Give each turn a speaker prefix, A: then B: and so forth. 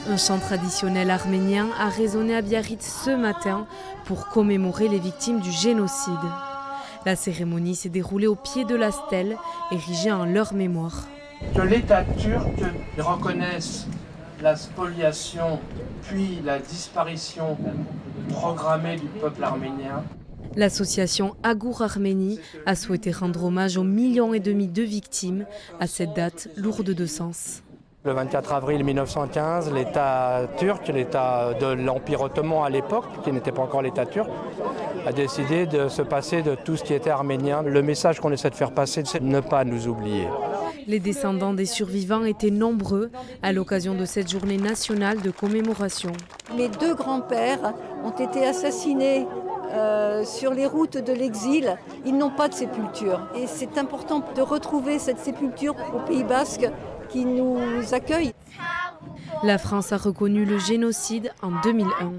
A: Un chant traditionnel arménien a résonné à Biarritz ce matin pour commémorer les victimes du génocide. La cérémonie s'est déroulée au pied de la stèle, érigée en leur mémoire.
B: Que l'État turc reconnaisse la spoliation puis la disparition programmée du peuple arménien.
A: L'association Agour Arménie a souhaité rendre hommage aux 1,5 million de victimes à cette date lourde de sens.
B: Le 24 avril 1915, l'État turc, l'État de l'Empire ottoman à l'époque, qui n'était pas encore l'État turc, a décidé de se passer de tout ce qui était arménien. Le message qu'on essaie de faire passer, c'est de ne pas nous oublier.
A: Les descendants des survivants étaient nombreux à l'occasion de cette journée nationale de commémoration.
C: Mes 2 grands-pères ont été assassinés sur les routes de l'exil. Ils n'ont pas de sépulture. Et c'est important de retrouver cette sépulture au Pays Basque qui nous accueille.
A: La France a reconnu le génocide en 2001.